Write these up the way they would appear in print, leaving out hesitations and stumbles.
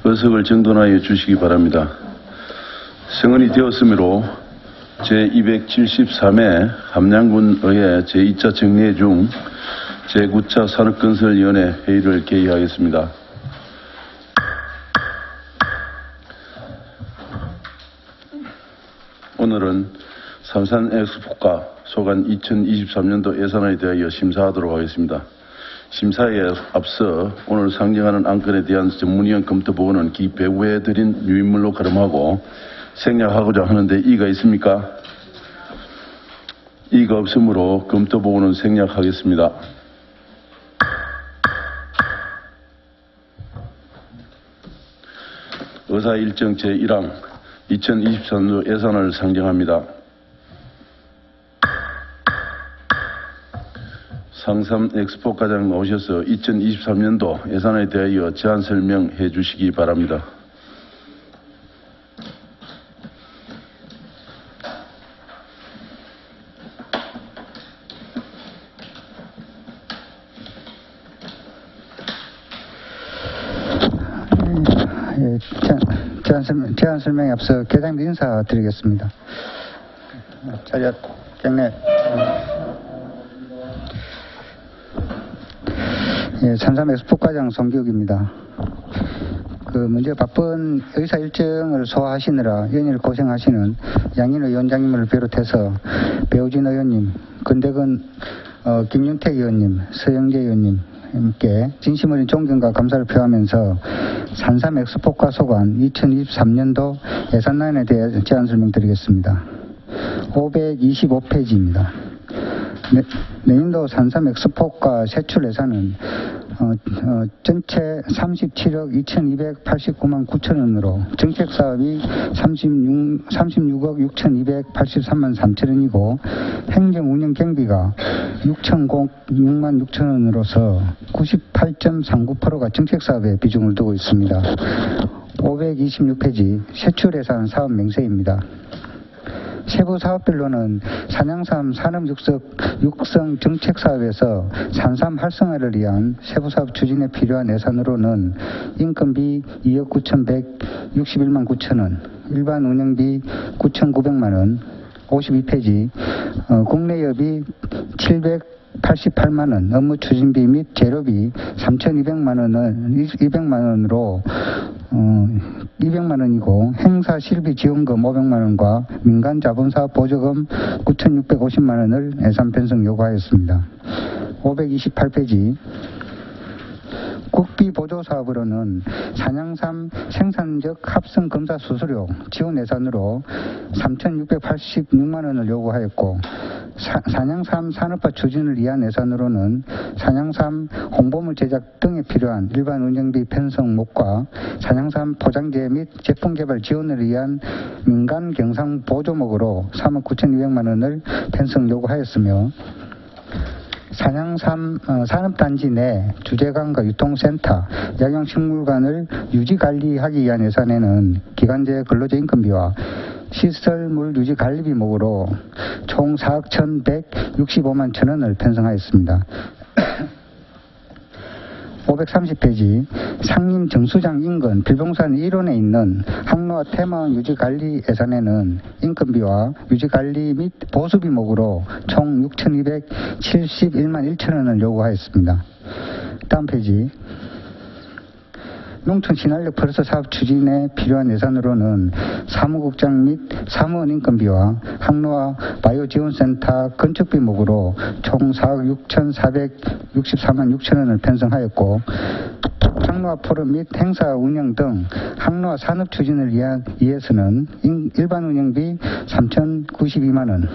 의석을 정돈하여 주시기 바랍니다. 성언이 되었으므로 제273회 함양군 의회 제2차 정례 중 제9차 산업건설위원회 회의를 개의하겠습니다. 오늘은 삼산엑스포가 소관 2023년도 예산에 대하여 심사하도록 하겠습니다. 심사에 앞서 오늘 상정하는 안건에 대한 전문위원 검토 보고는 기배부해드린 유인물로 가름하고 생략하고자 하는데 이의가 있습니까? 이의가 없으므로 검토 보고는 생략하겠습니다. 의사일정 제1항 2023년도 예산을 상정합니다. 상삼 엑스포과장 나오셔서 2023년도 예산에 대하여 제안 설명해 주시기 바랍니다. 제안 설명에 앞서 계장님 인사드리겠습니다. 자리야 경례. 삼삼 엑스포과장 송기욱입니다. 먼저 바쁜 의사 일정을 소화하시느라 연일 고생하시는 양인호 위원장님을 비롯해서 배우진 의원님, 권대건 김윤택 의원님, 서영재 의원님께 진심 어린 존경과 감사를 표하면서 삼삼 엑스포과 소관 2023년도 예산안에 대해 제안 설명드리겠습니다. 525페이지입니다. 내년도 산삼 엑스포과 세출 예산은 전체 37억 2,289만 9천 원으로 정책사업이 36억 6,283만 3천 원이고 행정운영 경비가 6만 6천 원으로서 98.39%가 정책사업에 비중을 두고 있습니다. 526페이지 세출 예산 사업 명세입니다. 세부 사업별로는 산양삼 산업 육성 정책 사업에서 산삼 활성화를 위한 세부 사업 추진에 필요한 예산으로는 인건비 2억 9,161만 9천 원, 일반 운영비 9,900만 원, 52페이지 국내여비 788만 원, 업무 추진비 및 재료비 3,200만 원으로 200만 원이고 행사 실비 지원금 500만 원과 민간 자본사업 보조금 9,650만 원을 예산 편성 요구하였습니다. 528페이지 국비 보조 사업으로는 산양삼 생산적 합성 검사 수수료 지원 예산으로 3,686만 원을 요구하였고 산양삼 산업화 추진을 위한 예산으로는 산양삼 홍보물 제작 등에 필요한 일반 운영비 편성 목과 산양삼 포장재 및 제품 개발 지원을 위한 민간 경상 보조목으로 3억 9,200만 원을 편성 요구하였으며 산양삼 산업단지 내 주재관과 유통센터, 약용식물관을 유지관리하기 위한 예산에는 기간제 근로자 인건비와 시설물 유지 관리비 목으로 총 4억 1,165만 천 원을 편성하였습니다. 530페이지 상림 정수장 인근 빌봉산 1원에 있는 항로와 테마원 유지관리 예산에는 인건비와 유지관리 및 보수비 목으로 총 6,271만 1천 원을 요구하였습니다. 다음 페이지 농촌 신활력 프로젝트 사업 추진에 필요한 예산으로는 사무국장 및 사무원 인건비와 항로와 바이오지원센터 건축비 목으로 총 4억 6,464만 6천 원을 편성하였고 항로화 포럼 및 행사 운영 등 항로화 산업 추진을 위해서는 일반 운영비 3,092만 원,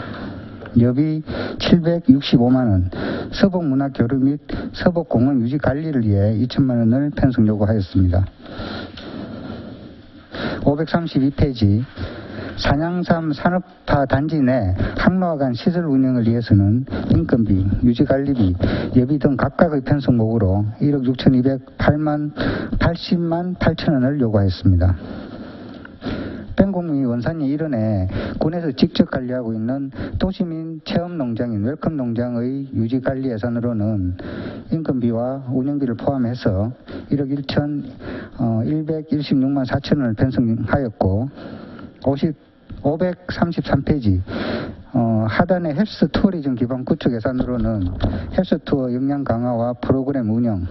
여비 765만 원, 서복문화교류 및 서복공원 유지 관리를 위해 2천만 원을 편성 요구하였습니다. 532페이지 산양삼 산업화 단지 내 항로화 간 시설 운영을 위해서는 인건비, 유지관리비, 예비 등 각각의 편성 목으로 1억 6,280만 8천 원을 요구하였습니다. 뺑곡리 원산리 일원에 군에서 직접 관리하고 있는 도시민 체험농장인 웰컴농장의 유지관리 예산으로는 인건비와 운영비를 포함해서 1억 116만 4천 원을 편성하였고 533페이지 하단의 헬스 투어리즘 기반 구축 예산으로는 헬스 투어 역량 강화와 프로그램 운영,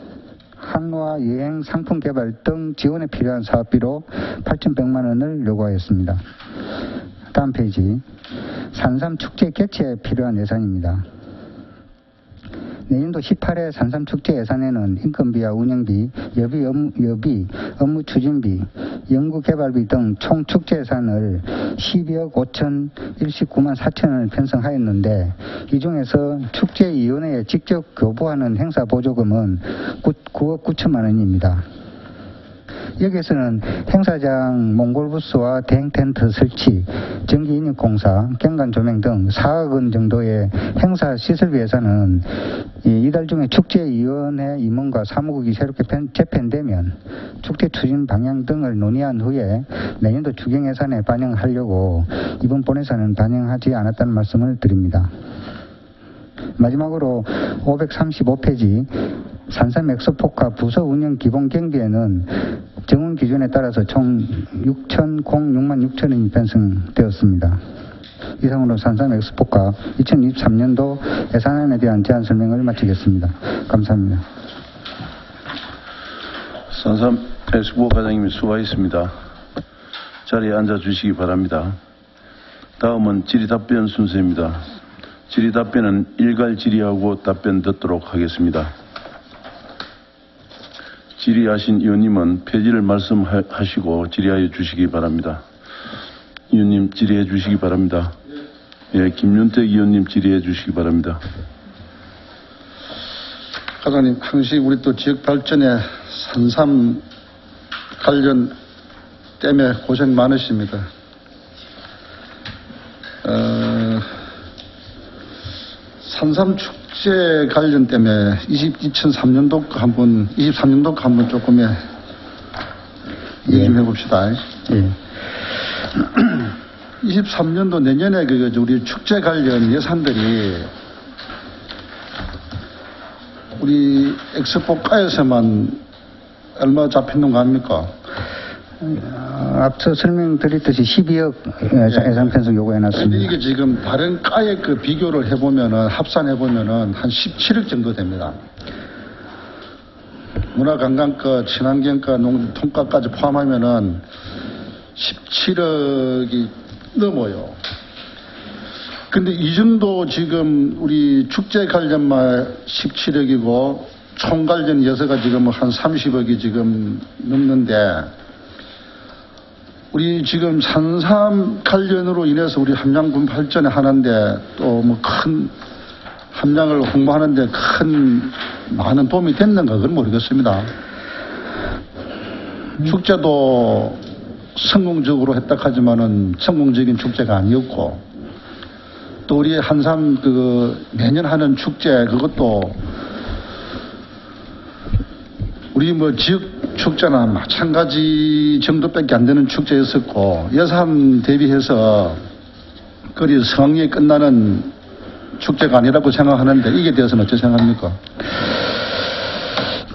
항로와 여행 상품 개발 등 지원에 필요한 사업비로 8,100만 원을 요구하였습니다. 다음 페이지. 산삼 축제 개최에 필요한 예산입니다. 내년도 18회 산삼 축제 예산에는 인건비와 운영비, 여비, 업무 추진비, 연구개발비 등 총 축제 예산을 12억 5,019만 4천 원을 편성하였는데 이 중에서 축제위원회에 직접 교부하는 행사 보조금은 9억 9천만 원입니다. 여기에서는 행사장 몽골부스와 대행 텐트 설치, 전기 인입공사, 경관 조명 등 4억 원 정도의 행사 시설비 예산은 이달 중에 축제위원회 임원과 사무국이 새롭게 재편되면 축제 추진 방향 등을 논의한 후에 내년도 추경 예산에 반영하려고 이번 본예산은 반영하지 않았다는 말씀을 드립니다. 마지막으로 535페이지 산삼 엑스포카 부서 운영 기본 경비에는 정원 기준에 따라서 총 6만 6천 원이 편성되었습니다. 이상으로 산삼 엑스포카 2023년도 예산안에 대한 제안 설명을 마치겠습니다. 감사합니다. 산삼 엑스포 과장님이 수고하셨습니다. 자리에 앉아주시기 바랍니다. 다음은 질의답변 순서입니다. 질의답변은 일괄 질의하고 답변 듣도록 하겠습니다. 질의하신 의원님은 폐지를 말씀하시고 질의하여 주시기 바랍니다. 의원님 질의해 주시기 바랍니다. 예, 김윤택 의원님 질의해 주시기 바랍니다. 과장님, 항시 우리 또 지역 발전에 산삼 관련 때문에 고생 많으십니다. 산삼 축제 관련 때문에 23년도 한번 조금 얘기 좀 해봅시다. 예. 23년도 내년에 우리 축제 관련 예산들이 우리 엑스포카에서만 얼마 잡힌 거 아닙니까? 앞서 설명드렸듯이 12억 예산 편성 요구해놨습니다. 이게 지금 다른 과에 비교를 해보면은 합산해보면은 한 17억 정도 됩니다. 문화관광과 친환경과 농통과까지 포함하면은 17억이 넘어요. 근데 이 정도 지금 우리 축제 관련만 17억이고 총 관련 여서가 지금 한 30억이 지금 넘는데 우리 지금 산삼 관련으로 인해서 우리 함양군 발전에 하는데 또 뭐 큰 함양을 홍보하는데 많은 도움이 됐는가 그건 모르겠습니다. 축제도 성공적으로 했다 하지만은 성공적인 축제가 아니었고 또 우리 한산 매년 하는 축제 그것도 우리 지역 축제나 마찬가지 정도밖에 안 되는 축제였었고 예산 대비해서 거리 성황리에 끝나는 축제가 아니라고 생각하는데 이게 대해서는 어떻게 생각합니까?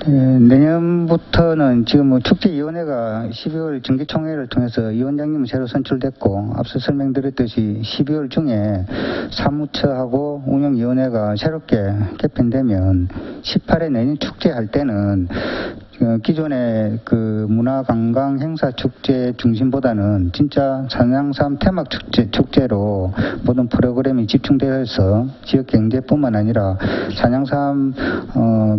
내년부터는 지금 축제위원회가 12월 정기총회를 통해서 위원장님은 새로 선출됐고 앞서 설명드렸듯이 12월 중에 사무처하고 운영위원회가 새롭게 개편되면 18회 내년 축제할 때는 기존의 문화관광 행사 축제 중심보다는 진짜 산양삼 테마 축제로 모든 프로그램이 집중되어서 지역 경제뿐만 아니라 산양삼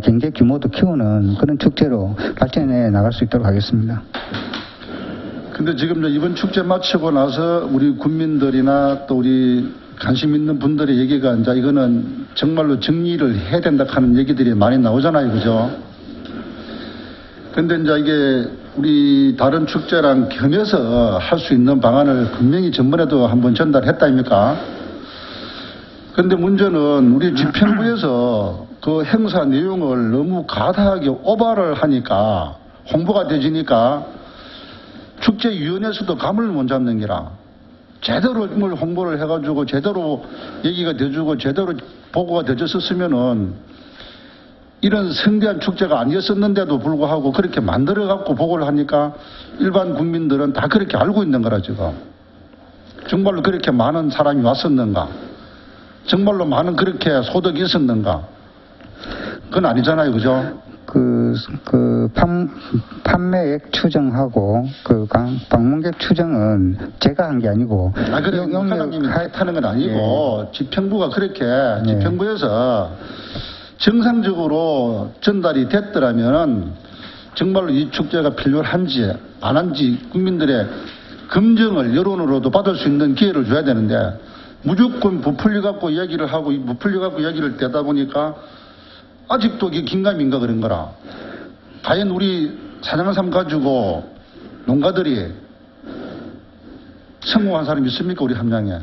경제 규모도 키우는 그런 축제로 발전해 나갈 수 있도록 하겠습니다. 근데 지금 이번 축제 마치고 나서 우리 국민들이나 또 우리 관심 있는 분들의 얘기가 이제 이거는 정말로 정리를 해야 된다 하는 얘기들이 많이 나오잖아요. 그죠? 근데 이제 이게 우리 다른 축제랑 겸해서 할 수 있는 방안을 분명히 전번에도 한번 전달했다 아닙니까? 근데 문제는 우리 집행부에서 그 행사 내용을 너무 가다하게 오버를 하니까 홍보가 되지니까 축제위원회에서도 감을 못 잡는 기라. 제대로 뭘 홍보를 해가지고 제대로 얘기가 돼주고 제대로 보고가 되졌었으면은 이런 성대한 축제가 아니었었는데도 불구하고 그렇게 만들어갖고 보고를 하니까 일반 국민들은 다 그렇게 알고 있는 거라 지금. 정말로 그렇게 많은 사람이 왔었는가? 정말로 많은 그렇게 소득이 있었는가? 그건 아니잖아요, 그죠? 판매액 추정하고 방문객 추정은 제가 한 게 아니고. 그래, 사장님이 하는 건 아니고, 예. 집행부가 그렇게, 집행부에서 정상적으로 전달이 됐더라면 정말로 이 축제가 필요한지 안 한지 국민들의 검증을 여론으로도 받을 수 있는 기회를 줘야 되는데 무조건 부풀려 갖고 이야기를 하고 부풀려 갖고 이야기를 대다 보니까 아직도 이게 긴가민가 그런 거라. 과연 우리 사냥삼 가지고 농가들이 성공한 사람이 있습니까, 우리 함양에?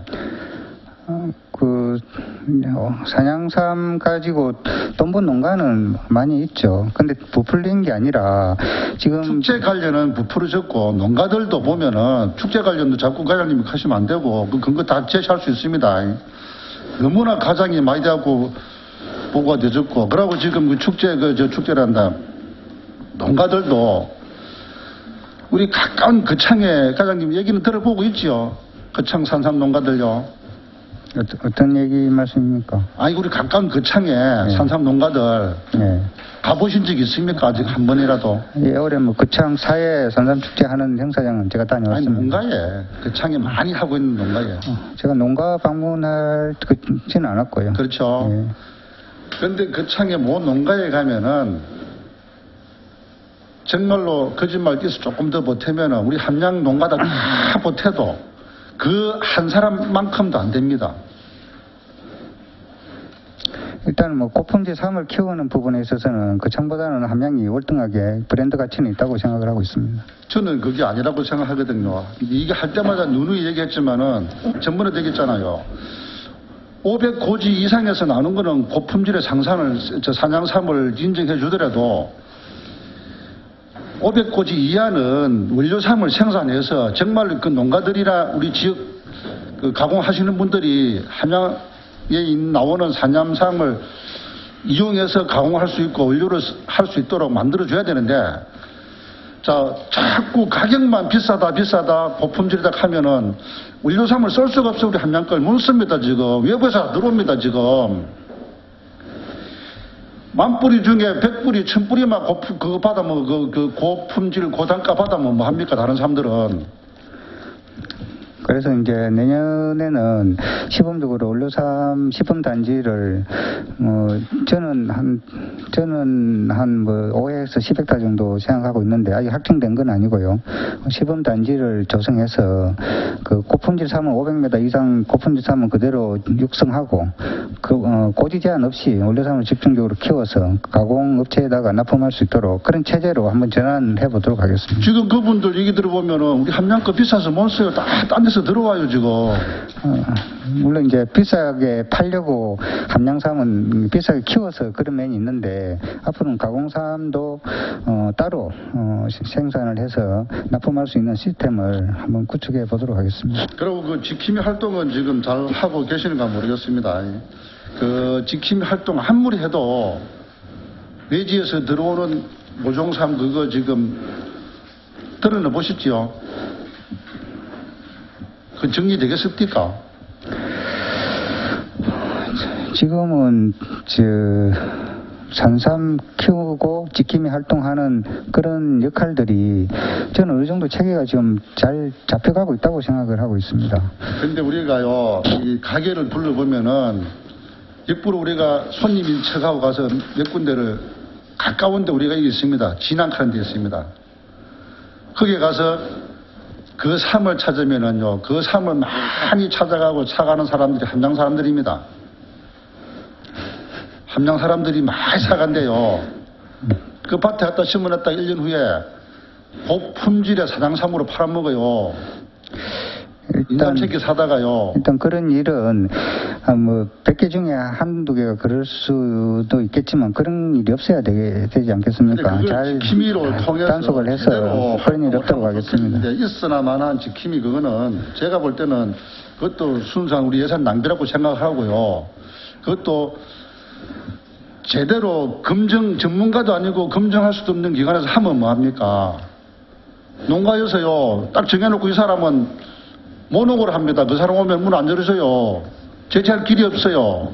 산양삼 가지고 돈 번 농가는 많이 있죠. 근데 부풀린 게 아니라 지금 축제 관련은 부풀어졌고 농가들도 보면은 축제 관련도 자꾸 과장님이 하시면 안 되고 그 근거 다 제시할 수 있습니다. 너무나 가장이 많이 되고 보고가 되졌고 그러고 지금 그 축제 축제란다 농가들도 우리 가까운 거창에 과장님 얘기는 들어보고 있지요. 거창 산삼 농가들요. 어떤 얘기 말씀입니까? 아니 우리 가까운 거창에 산삼 농가들 가보신 적 있습니까? 아직 한 번이라도? 예, 올해 거창 사회 산삼 축제 하는 행사장은 제가 다녀왔습니다. 아니 농가에 거창에 많이 하고 있는 농가에. 제가 농가 방문하지는 않았고요. 그렇죠. 예. 그런데 거창에 모 농가에 가면은 정말로 거짓말 뛰어서 조금 더 보태면은 우리 함양 농가다 다 보태도 그 한 사람만큼도 안 됩니다. 일단 고품질 삶을 키우는 부분에 있어서는 거창보다는 함양이 월등하게 브랜드 가치는 있다고 생각을 하고 있습니다. 저는 그게 아니라고 생각하거든요. 이게 할 때마다 누누이 얘기했지만은 전번에 얘기했잖아요. 500고지 이상에서 나오는 거는 고품질의 산양삼을 인정해 주더라도 500고지 이하는 원료삼을 생산해서 정말 그 농가들이나 우리 지역 그 가공하시는 분들이 함양에 나오는 산양삼을 이용해서 가공할 수 있고 원료를 할 수 있도록 만들어줘야 되는데 자 자꾸 가격만 비싸다 고품질이다 하면은 원료삼을 쓸 수가 없어. 우리 함양 걸 못 씁니다 지금. 외부에서 들어옵니다 지금. 10,000뿌리 중에 100뿌리, 1,000뿌리만 그거 받아면 그 고품질, 고단가 받아면 뭐 합니까? 다른 사람들은. 그래서 이제 내년에는 시범적으로 원료삼 시범단지를 저는 한 5회에서 10헥타 정도 생각하고 있는데 아직 확정된 건 아니고요. 시범단지를 조성해서 그 고품질 삼은 500m 이상 고품질 삼은 그대로 육성하고 고지 제한 없이 원료삼을 집중적으로 키워서 가공업체에다가 납품할 수 있도록 그런 체제로 한번 전환해 보도록 하겠습니다. 지금 그분들 얘기 들어보면은 우리 함양 거 비싸서 못 써요. 딴 데서 들어와요 지금. 물론 이제 비싸게 팔려고 함양삼은 비싸게 키워서 그런 면이 있는데 앞으로는 가공삼도 따로 생산을 해서 납품할 수 있는 시스템을 한번 구축해 보도록 하겠습니다. 그리고 그 지킴이 활동은 지금 잘 하고 계시는가 모르겠습니다. 그 지킴이 활동 아무리 해도 외지에서 들어오는 모종삼 그거 지금 드러내 보셨지요? 그 정리되겠습니까? 지금은 산삼 키우고 지킴이 활동하는 그런 역할들이 저는 어느 정도 체계가 지금 잘 잡혀가고 있다고 생각을 하고 있습니다. 근데 우리가요, 이 가게를 둘러보면은 역부로 우리가 손님인 척하고 가서 몇 군데를 가까운데 우리가 여기 있습니다. 진앙카는 데 있습니다. 거기에 가서 그 삶을 찾으면은요, 그 삶을 많이 찾아가고 사가는 사람들이 함양 사람들입니다. 함양 사람들이 많이 사간대요. 그 밭에 갖다 심어놨다 1년 후에 고품질의 산양삼으로 팔아먹어요. 인간 새끼 사다가요. 일단 그런 일은 뭐 100개 중에 한두 개가 그럴 수도 있겠지만 그런 일이 없어야 되지 않겠습니까? 잘 지킴이를 통해서 단속을 해서 제대로 그런 일이 없도록 하겠습니다. 좋겠는데 있으나마나 지킴이 그거는 제가 볼 때는 그것도 순수한 우리 예산 낭비라고 생각하고요. 그것도 제대로 검증 전문가도 아니고 검증할 수도 없는 기관에서 하면 뭐합니까? 농가에서요 딱 정해놓고 이 사람은 모노골 합니다. 그 사람 오면 문 안 열어줘요. 제치할 길이 없어요.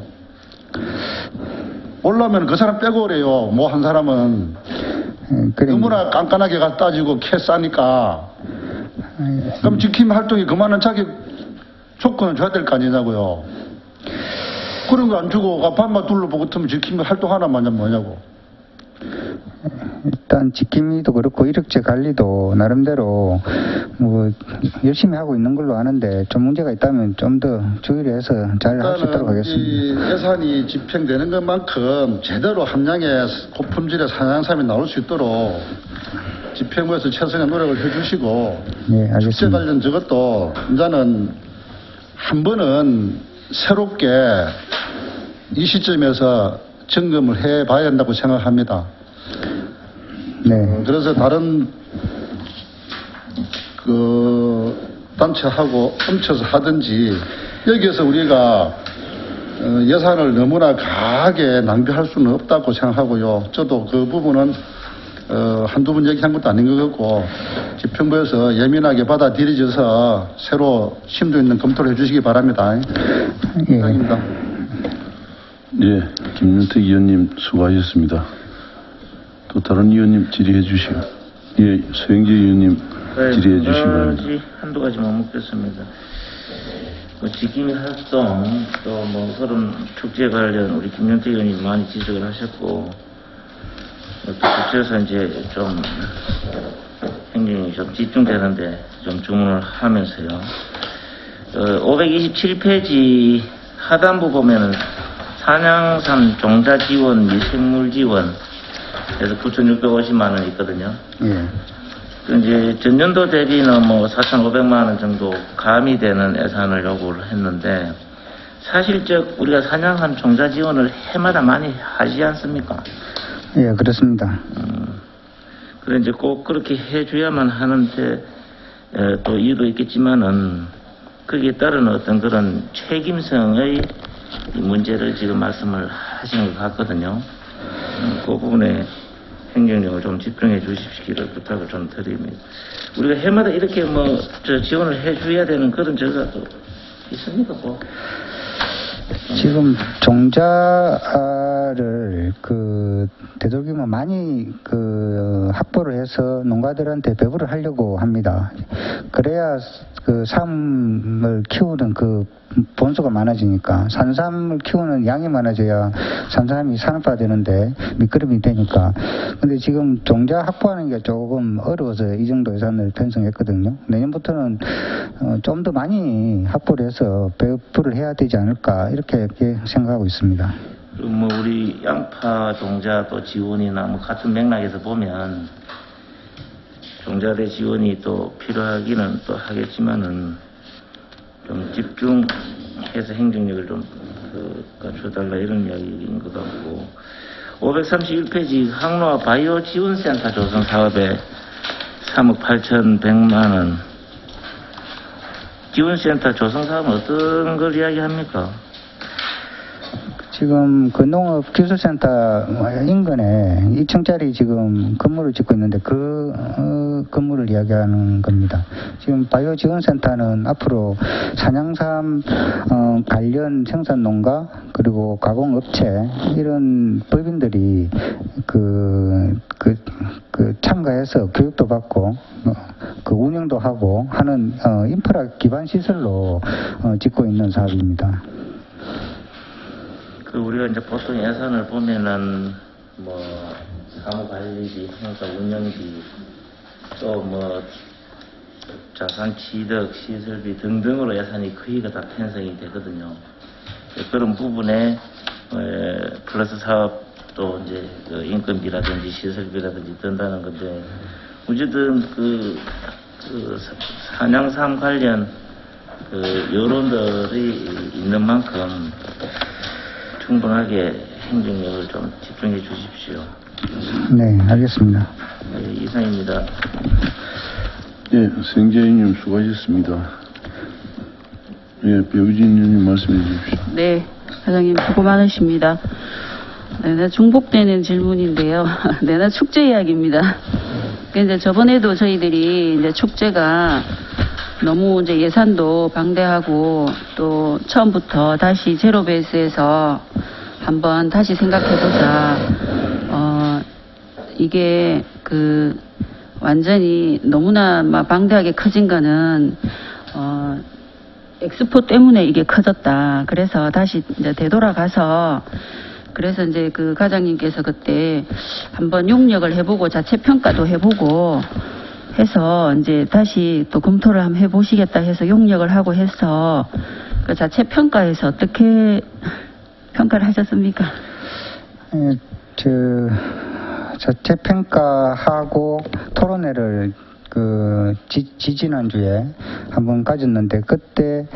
올라오면 그 사람 빼고 오래요. 뭐 한 사람은 너무나 깐깐하게 가서 따지고 캐 싸니까. 그럼 지킴 활동이 그만한 자기 조건을 줘야 될 거 아니냐고요. 그런 거 안 주고 밤만 둘러보고 있으면 지킴이 활동하나 마냐 뭐냐고. 일단 지킴이도 그렇고 이력제 관리도 나름대로 뭐 열심히 하고 있는 걸로 아는데 좀 문제가 있다면 좀 더 주의를 해서 잘 할 수 있도록 하겠습니다. 이 예산이 집행되는 것만큼 제대로 함량의 고품질의 산양삼이 나올 수 있도록 집행부에서 최선의 노력을 해주시고 네, 축제 알겠습니다. 관련 저것도 이제는 한 번은 새롭게 이 시점에서 점검을 해봐야 된다고 생각합니다. 네. 그래서 다른 그 단체하고 훔쳐서 하든지 여기에서 우리가 예산을 너무나 과하게 낭비할 수는 없다고 생각하고요. 저도 그 부분은 한두 번 얘기한 것도 아닌 것 같고 집행부에서 예민하게 받아들여져서 새로 심도 있는 검토를 해주시기 바랍니다. 예. 이상입니다. 예, 김윤택 의원님 수고하셨습니다. 또 다른 의원님 질의해 주시고, 예, 서영재 의원님 질의해 주시기 바랍니다. 한두 가지만 묻겠습니다. 뭐 지킴이 활동 또 뭐 그런 축제 관련 우리 김영태 의원님 많이 지적을 하셨고 또 국제에서 이제 좀 행정이 좀 집중되는데 좀 주문을 하면서요. 527페이지 하단부 보면은 산양삼 종자 지원, 미생물 지원 그래서 9,650만 원 있거든요. 예. 그 이제 전년도 대비는 뭐 4,500만 원 정도 가미되는 예산을 요구를 했는데 사실적 우리가 산양삼 종자 지원을 해마다 많이 하지 않습니까? 예, 그렇습니다. 그래 이제 꼭 그렇게 해줘야만 하는데 또 이유도 있겠지만은 거기에 따른 어떤 그런 책임성의 이 문제를 지금 말씀을 하시는 것 같거든요. 그 부분에 행정력을 좀 집중해 주십시기를 부탁을 좀 드립니다. 우리가 해마다 이렇게 뭐 지원을 해줘야 되는 그런 저가 또 있습니까? 뭐? 지금 종자를 되도록이면 많이 확보를 해서 농가들한테 배부를 하려고 합니다. 그래야 삶을 키우는 본수가 많아지니까 산삼을 키우는 양이 많아져야 산삼이 산업화되는데 미끄럼이 되니까. 근데 지금 종자 확보하는 게 조금 어려워서 이 정도 예산을 편성했거든요. 내년부터는 좀 더 많이 확보를 해서 배부를 해야 되지 않을까 이렇게 생각하고 있습니다. 그리고 뭐 우리 양파 종자 또 지원이나 뭐 같은 맥락에서 보면 종자대 지원이 또 필요하기는 또 하겠지만은 좀 집중해서 행정력을 좀 갖춰달라 이런 이야기인 것 같고 531페이지 항로와 바이오 지원센터 조성 사업에 3억 8,100만 원 지원센터 조성 사업은 어떤 걸 이야기합니까? 지금 농업기술센터 인근에 2층짜리 지금 건물을 짓고 있는데 건물을 이야기하는 겁니다. 지금 바이오 지원센터는 앞으로 산양삼 관련 생산 농가 그리고 가공업체 이런 법인들이 참가해서 교육도 받고 운영도 하고 하는 인프라 기반 시설로 짓고 있는 사업입니다. 우리가 이제 보통 예산을 보면은 뭐 사무관리비, 행사 운영비, 또 뭐 자산 취득, 시설비 등등으로 예산이 거의가 다 편성이 되거든요. 그런 부분에 플러스 사업도 이제 인건비라든지 시설비라든지 든다는 건데 어쨌든 산양삼 관련 그 여론들이 있는 만큼 충분하게 행정력을 좀 집중해 주십시오. 네, 알겠습니다. 네, 이상입니다. 예, 생재인님 수고하셨습니다. 예, 배우진 의원님 말씀해 주십시오. 네, 사장님 수고 많으십니다. 네, 중복되는 질문인데요. 내나 축제 이야기입니다. 이제 저번에도 저희들이 이제 축제가 너무 이제 예산도 방대하고 또 처음부터 다시 제로 베이스에서 한번 다시 생각해보자. 이게 그 완전히 너무나 막 방대하게 커진 거는 엑스포 때문에 이게 커졌다. 그래서 다시 이제 되돌아가서 그래서 이제 그 과장님께서 그때 한번 용역을 해보고 자체 평가도 해보고 해서 이제 다시 또 검토를 한번 해보시겠다 해서 용역을 하고 해서 그 자체 평가에서 어떻게 평가를 하셨습니까? 예, 자체 평가하고 토론회를 그 지지난주에 한번 가졌는데 그때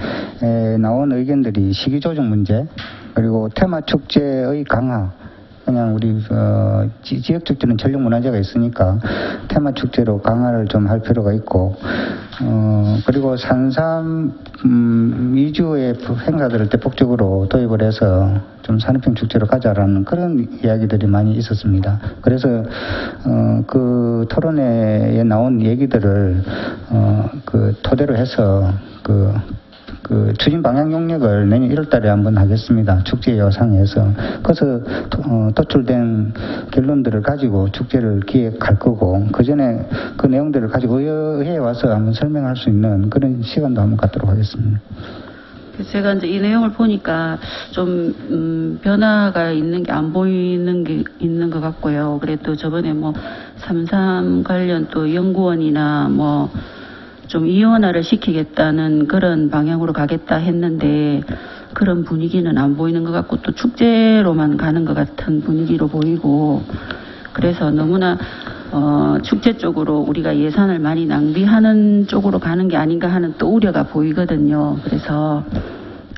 나온 의견들이 시기 조정 문제 그리고 테마 축제의 강화 그냥 우리 지역 축제는 전력 문화재가 있으니까 테마 축제로 강화를 좀 할 필요가 있고 그리고 산삼 위주의 행사들을 대폭적으로 도입을 해서 좀 산업형 축제로 가자라는 그런 이야기들이 많이 있었습니다. 그래서 그 토론회에 나온 얘기들을 그 토대로 해서 그 추진 방향 용역을 내년 1월 달에 한번 하겠습니다. 축제 여상에서. 그래서 도출된 결론들을 가지고 축제를 기획할 거고 그 전에 그 내용들을 가지고 의회에 와서 한번 설명할 수 있는 그런 시간도 한번 갖도록 하겠습니다. 제가 이제 이 내용을 보니까 좀 변화가 있는 게 안 보이는 게 있는 것 같고요. 그래도 저번에 뭐 삼삼 관련 또 연구원이나 뭐 좀 이원화를 시키겠다는 그런 방향으로 가겠다 했는데 그런 분위기는 안 보이는 것 같고 또 축제로만 가는 것 같은 분위기로 보이고 그래서 너무나 축제 쪽으로 우리가 예산을 많이 낭비하는 쪽으로 가는 게 아닌가 하는 또 우려가 보이거든요. 그래서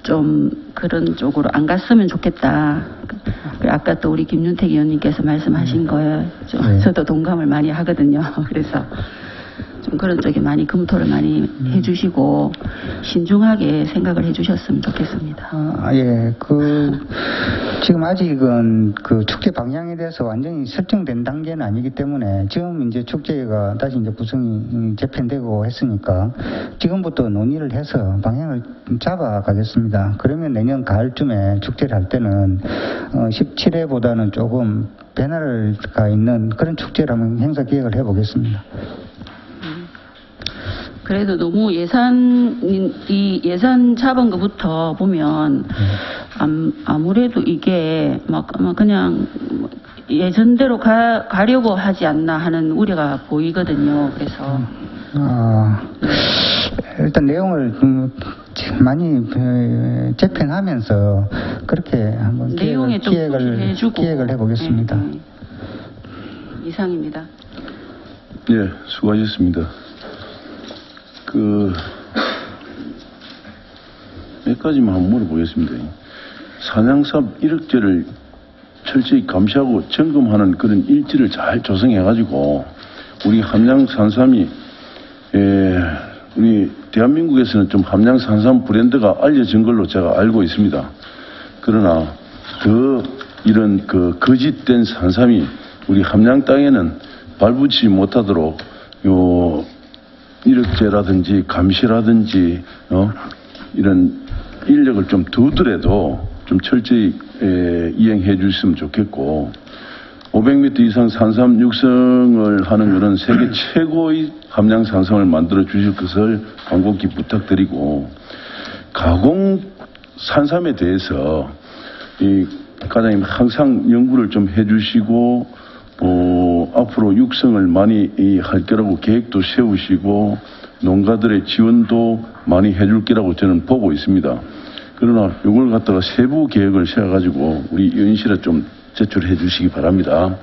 좀 그런 쪽으로 안 갔으면 좋겠다. 아까 또 우리 김윤택 의원님께서 말씀하신 거에 저도 동감을 많이 하거든요. 그래서 좀 그런 쪽에 많이 검토를 많이 해주시고 신중하게 생각을 해주셨으면 좋겠습니다. 예, 지금 아직은 그 축제 방향에 대해서 완전히 설정된 단계는 아니기 때문에 지금 이제 축제가 다시 이제 구성이 재편되고 했으니까 지금부터 논의를 해서 방향을 잡아가겠습니다. 그러면 내년 가을쯤에 축제를 할 때는 17회보다는 조금 변화가 있는 그런 축제를 한번 행사 기획을 해보겠습니다. 그래도 너무 예산 잡은 것부터 보면 아무래도 이게 막 그냥 예전대로 가려고 하지 않나 하는 우려가 보이거든요. 그래서 일단 내용을 많이 재편하면서 그렇게 한번 내용에 좀 기획을 해보겠습니다. 네. 이상입니다. 예, 수고하셨습니다. 몇 가지만 한번 물어보겠습니다. 산양삽 1억제를 철저히 감시하고 점검하는 그런 일지를 잘 조성해가지고 우리 함양산삼이 우리 대한민국에서는 좀 함양산삼 브랜드가 알려진 걸로 제가 알고 있습니다. 그러나 이런 거짓된 산삼이 우리 함양 땅에는 발붙이지 못하도록 이력제라든지 감시라든지 이런 인력을 좀 두더라도 좀 철저히 이행해 주셨으면 좋겠고 500m 이상 산삼 육성을 하는 것은 세계 최고의 함량 산삼을 만들어 주실 것을 간곡히 부탁드리고 가공 산삼에 대해서 이 과장님 항상 연구를 좀 해주시고 앞으로 육성을 많이 할 거라고 계획도 세우시고 농가들의 지원도 많이 해줄 거라고 저는 보고 있습니다. 그러나 이걸 갖다가 세부 계획을 세워가지고 우리 의원실에 좀 제출해 주시기 바랍니다.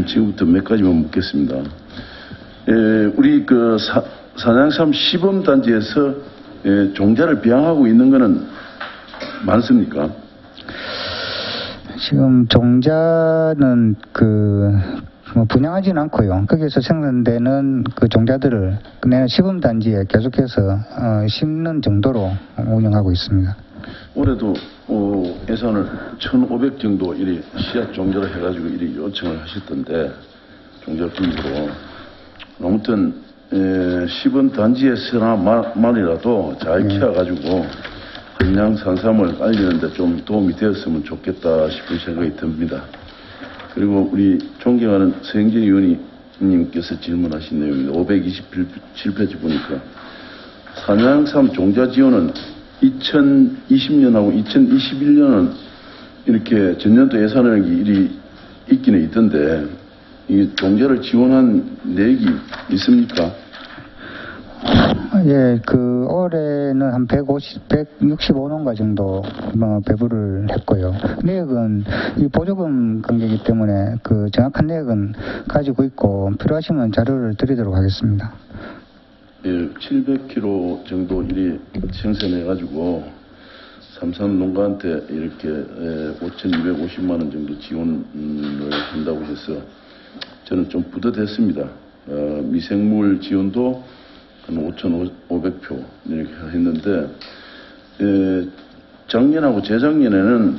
지금부터 몇 가지만 묻겠습니다. 우리 산양삼 시범단지에서 종자를 비양하고 있는 거는 많습니까? 지금 종자는 분양하지는 않고요. 거기에서 생산되는 그 종자들을 내년 시범단지에 계속해서 심는 정도로 운영하고 있습니다. 올해도 예산을 1,500 정도 이리 씨앗 종자로 해가지고 이리 요청을 하셨던데 종자 분으로 아무튼 시범 단지에서나만이라도 잘 키워가지고 함양 산삼을 알리는데 좀 도움이 되었으면 좋겠다 싶은 생각이 듭니다. 그리고 우리 존경하는 서영진 의원님께서 질문하신 내용입니다. 527페이지 보니까 산양삼 종자 지원은 2020년하고 2021년은 이렇게 전년도 예산액이 일이 있기는 있던데 이 종자를 지원한 내역이 있습니까? 예, 올해는 한 165농가 정도 배부를 했고요. 내역은 이 보조금 관계이기 때문에 그 정확한 내역은 가지고 있고 필요하시면 자료를 드리도록 하겠습니다. 예, 700kg 정도 일이 생산해가지고 삼산 농가한테 이렇게 5,250만 원 정도 지원을 한다고 해서 저는 좀 뿌듯했습니다. 미생물 지원도 한 5,500표 이렇게 했는데 작년하고 재작년에는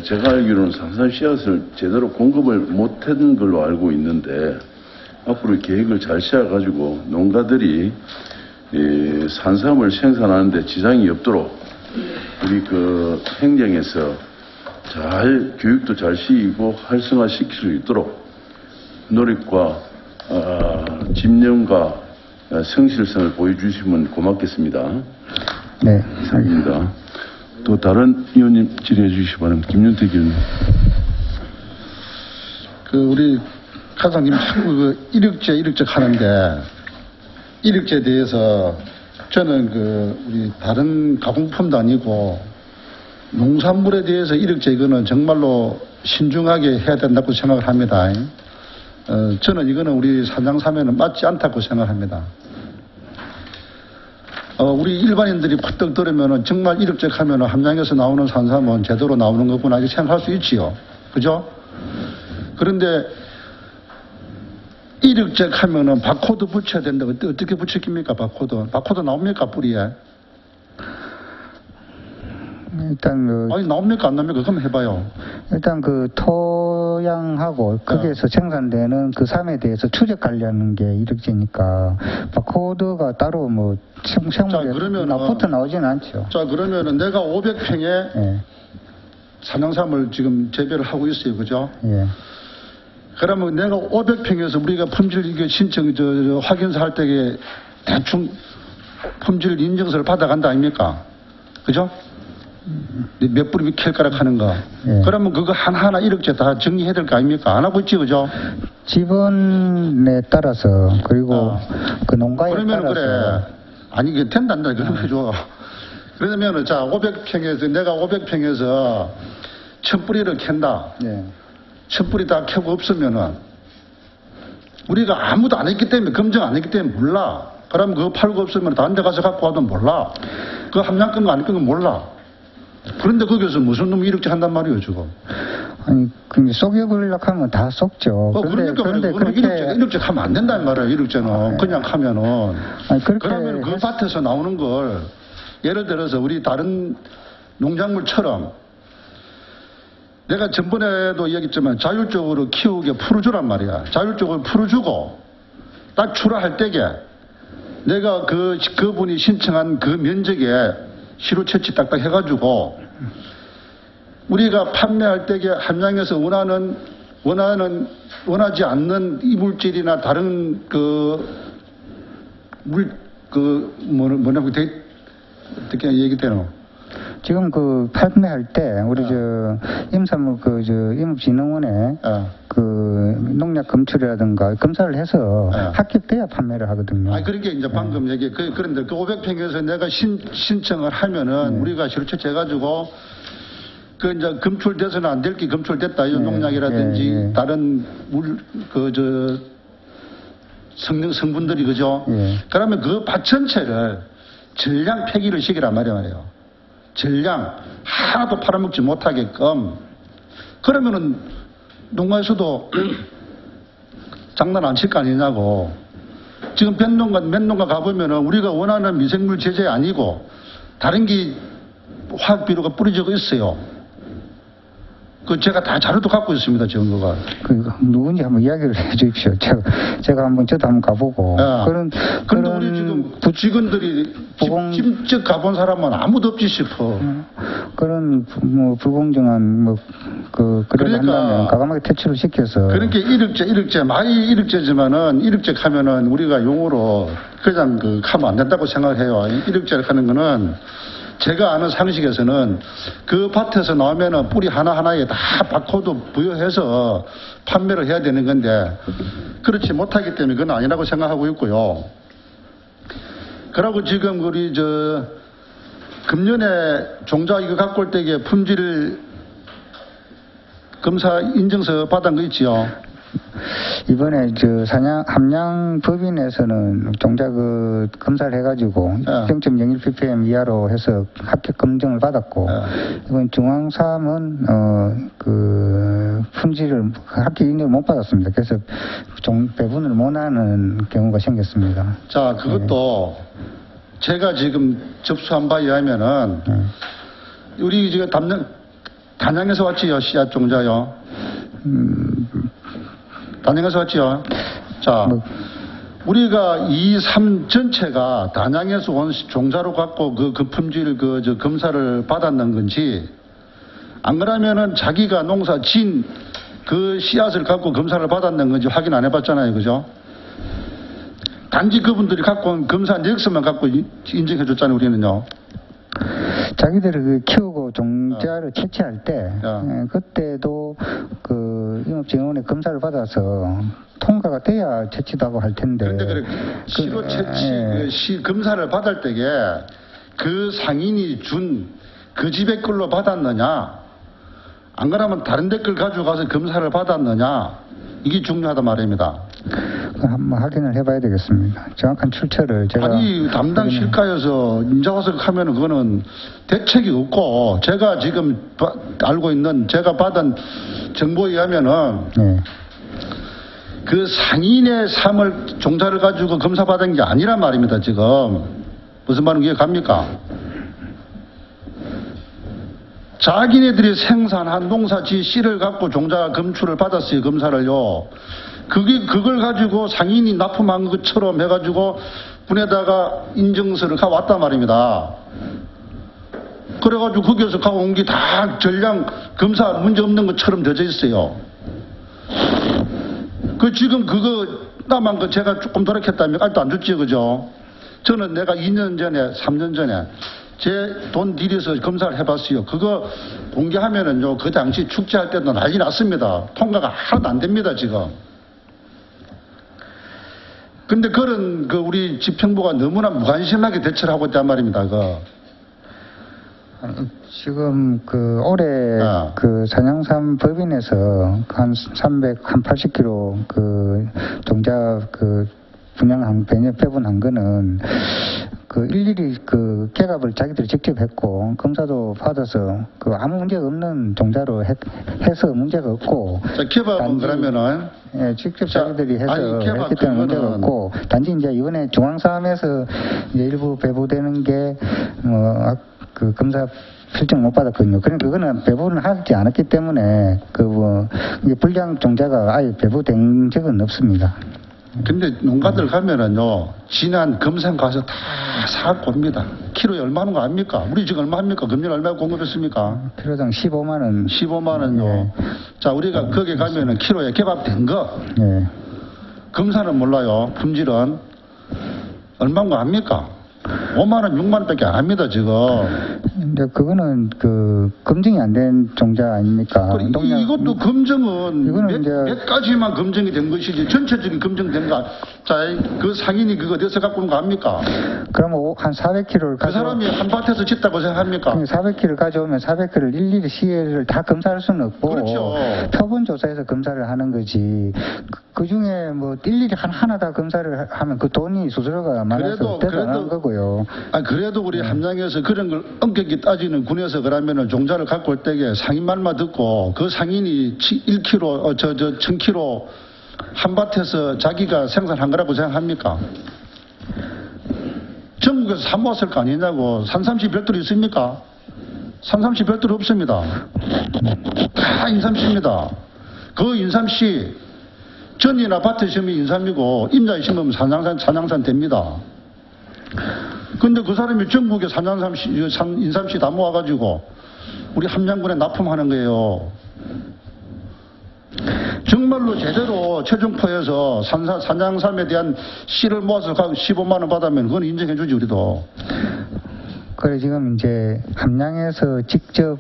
제가 알기로는 산삼 씨앗을 제대로 공급을 못한 걸로 알고 있는데 앞으로 계획을 잘 세워가지고 농가들이 산삼을 생산하는데 지장이 없도록 우리 그 행정에서 잘 교육도 잘 시키고 활성화시킬 수 있도록 노력과 집념과 성실성을 보여주시면 고맙겠습니다. 네, 이상입니다. 또 다른 의원님 질의해 주시기 바랍니다. 김윤택 의원님. 우리 가장님 자꾸 이력제 하는데 이력제에 대해서 저는 우리 다른 가공품도 아니고 농산물에 대해서 이력제 이거는 정말로 신중하게 해야 된다고 생각을 합니다. 저는 이거는 우리 산양삼에는 맞지 않다고 생각합니다. 우리 일반인들이 퍼뜩 들으면은 정말 이력제 하면은 함양에서 나오는 산삼은 제대로 나오는 거구나 이렇게 생각할 수 있지요. 그죠? 그런데 이력제 하면은 바코드 붙여야 된다고 어떻게 붙였습니까? 바코드 나옵니까? 뿌리에? 일단 아니 나옵니까? 안 나옵니까? 그럼 해봐요. 일단 토양하고 거기에서 생산되는 그 삶에 대해서 추적 관리하는 게 이력제니까 바코드가 따로 생물에 붙어 나오지는 않죠. 자 그러면은 내가 500평에 예. 산양삼을 지금 재배를 하고 있어요. 그죠? 예. 그러면 내가 500평에서 우리가 품질 이게 신청 확인서 할 때에 대충 품질 인증서를 받아간다 아닙니까? 그죠? 몇 불이 캘가락 하는 거. 예. 그러면 그거 하나하나 이력제 다 정리해야 될 거 아닙니까? 안 하고 있지, 그죠? 지번에 따라서 그리고 그 농가에 그러면 따라서 그래. 아니 이게 된단다. 그럼 해줘. 그러면은 자 500평에서 내가 500평에서 1000뿌리를 캔다. 예. 1000뿌리 다 캐고 없으면은 우리가 아무도 안 했기 때문에 검증 안 했기 때문에 몰라. 그러면 그거 팔고 없으면 다른 데 가서 갖고 와도 몰라. 그 함량 끈거 아닌 끈거 몰라. 그런데 거기서 무슨 놈이 이렇게 한단 말이에요, 지금. 아니, 근데 속여보려고 하면 다 속죠. 그러니까 그렇게 이력제 하면 안 된다는 말이에요, 이력제는. 그냥 하면은. 아니, 그러면 그 밭에서 나오는 걸 예를 들어서 우리 다른 농작물처럼 내가 전번에도 얘기했지만 자율적으로 키우게 풀어주란 말이야. 자율적으로 풀어주고 딱 출하할 때게 내가 그분이 신청한 그 면적에 시로 채취 딱딱 해가지고 우리가 판매할 때게 함양에서 원하지 않는 이물질이나 다른 뭐냐고 어떻게 얘기되노? 지금 판매할 때 우리 임산물 임업진흥원에 농약 검출이라든가 검사를 해서 합격돼야 판매를 하거든요. 그러니까 이제 방금 얘기 그런데 500평에서 내가 신청을 하면은 우리가 시로 채취해가지고 이제 검출돼서는 안 될 게 검출됐다. 이 농약이라든지 다른 성분들이 그죠? 그러면 그 밭 전체를 전량 폐기를 시키란 말이에요. 전량 하나도 팔아먹지 못하게끔. 그러면은 농가에서도 장난 안 칠 거 아니냐고. 지금 몇 농가 가보면은 우리가 원하는 미생물 제재 아니고 다른 게 화학비료가 뿌려지고 있어요. 그 제가 다 자료도 갖고 있습니다, 증거가. 그 누군지 한번 이야기를 해 주십시오. 제가 한번 저도 한번 가보고. 그런데 우리 지금 직원들이 직접 가본 사람은 아무도 없지 싶어. 그런 뭐 불공정한 그래도 그러니까 한다면 과감하게 퇴출을 시켜서. 그러니까 이력제 많이 이력제지만은 이력제 하면은 우리가 용어로 그냥 하면 안 된다고 생각해요. 이력제를 하는 거는 제가 아는 상식에서는 그 밭에서 나오면은 뿌리 하나하나에 다 바코드 부여해서 판매를 해야 되는 건데 그렇지 못하기 때문에 그건 아니라고 생각하고 있고요. 그러고 지금 우리 금년에 종자 이거 갖고 올 때에 품질 검사 인증서 받은 거 있지요? 이번에 함양 법인에서는 종자 검사를 해가지고 0.01ppm 이하로 해서 합격 검증을 받았고 이번 중앙사업은 품질을 합격 인증을 못 받았습니다. 그래서 배분을 못하는 경우가 생겼습니다. 자, 그것도 제가 지금 접수한 바에 의하면은 우리 지금 단양에서 왔지요, 씨앗 종자요. 단양에서 왔지요. 자, 우리가 2, 3 전체가 단양에서 온 종자로 갖고 그 품질 검사를 받았는 건지 안 그러면은 자기가 농사 진 그 씨앗을 갖고 검사를 받았는 건지 확인 안 해봤잖아요, 그죠? 단지 그분들이 갖고 온 검사 역서만 갖고 인증해 줬잖아요, 우리는요. 자기들이 키우고 종자를 채취할 때 그때도 영업증원의 검사를 받아서 통과가 돼야 채취도 하고 할 텐데. 그런데 그래 시로 채취 검사를 받을 때에 그 상인이 준 그 집의 걸로 받았느냐, 안 그러면 다른 데 걸 가지고 가서 검사를 받았느냐, 이게 중요하단 말입니다. 한번 확인을 해봐야 되겠습니다. 정확한 출처를 제가. 아니, 담당 실가에서 인자 와서 하면은 그거는 대책이 없고, 제가 지금 알고 있는 제가 받은 정보에 의하면은 그 상인의 종자를 가지고 검사받은 게 아니란 말입니다, 지금. 무슨 말인지 이해갑니까? 자기네들이 생산한 농사지 씨를 갖고 종자 검출을 받았어요, 검사를요. 그걸 가지고 상인이 납품한 것처럼 해가지고 분에다가 인증서를 가왔단 말입니다. 그래가지고 거기에서 가온 게 다 전량 검사 문제 없는 것처럼 되어 있어요. 지금 그거 남한 거 제가 조금 돌이켰다면 알도 안 줬지, 그죠? 저는 내가 2년 전에, 3년 전에 제 돈 들여서 검사를 해봤어요. 그거 공개하면은요, 그 당시 축제할 때도 난리 났습니다. 통과가 하나도 안 됩니다, 지금. 근데 그런 우리 집행부가 너무나 무관심하게 대처를 하고 있단 말입니다, 지금 올해 산양삼 법인에서 한 380kg 종자 배분한 거는 일일이 개갑을 자기들이 직접 했고 검사도 받아서 아무 문제가 없는 종자로 해서 문제가 없고. 자, 개밥은 그러면은 직접 자기들이 해서 했기 때문에 문제가 없고, 단지 이제 이번에 중앙사업에서 이제 일부 배부되는 게 검사 필증 못 받았거든요. 그러니까 그거는 배부는 하지 않았기 때문에 불량 종자가 아예 배부된 적은 없습니다. 근데 농가들 가면은요, 지난 검산 가서 다 사갖고 옵니다. 키로에 얼마는 거 압니까? 우리 지금 얼마 합니까? 금년 얼마 공급했습니까? 키로당 15만원. 15만원요. 자, 우리가 거기 가면은 키로에 개밥된 거. 검사는 몰라요. 품질은. 얼마인 거 압니까? 5만원, 6만원 밖에 안 합니다, 지금. 근데 그거는 그 검증이 안 된 종자 아닙니까? 이것도 검증은 이거는 이제 몇 가지만 검증이 된 것이지 전체적인 검증된 거. 자, 그 상인이 그거 어디서 갖고 온 거 합니까? 그러면 한 400kg를 그 사람이 한 밭에서 짓다고 생각합니까? 400kg 가져오면 400kg를 일일이 시에를 다 검사할 수는 없고 그렇죠. 표본 조사해서 검사를 하는 거지. 그 중에 뭐 일일이 하나 다 검사를 하면 그 돈이 수수료가 많아서 대단한 거고요. 그래도 우리 함양에서 그런 걸 엄격히 따지는 군에서 그러면은 종자를 갖고 올 때에 상인 말만 듣고 그 상인이 1kg, 1000kg 한 밭에서 자기가 생산한 거라고 생각합니까? 전국에서 사모았을 거 아니냐고. 산삼시 별도로 있습니까? 산삼시 별도로 없습니다. 다 인삼시입니다. 그 인삼시 전이나 밭에 심으면 인삼이고 임자에 심으면 산양산 됩니다. 근데 그 사람이 전국에 인삼시 다 모아가지고 우리 함양군에 납품하는 거예요. 정말로 제대로 최종포에서 산양삼에 대한 씨를 모아서 15만 원 받으면 그건 인정해 주지 우리도. 그래 지금 이제 함양에서 직접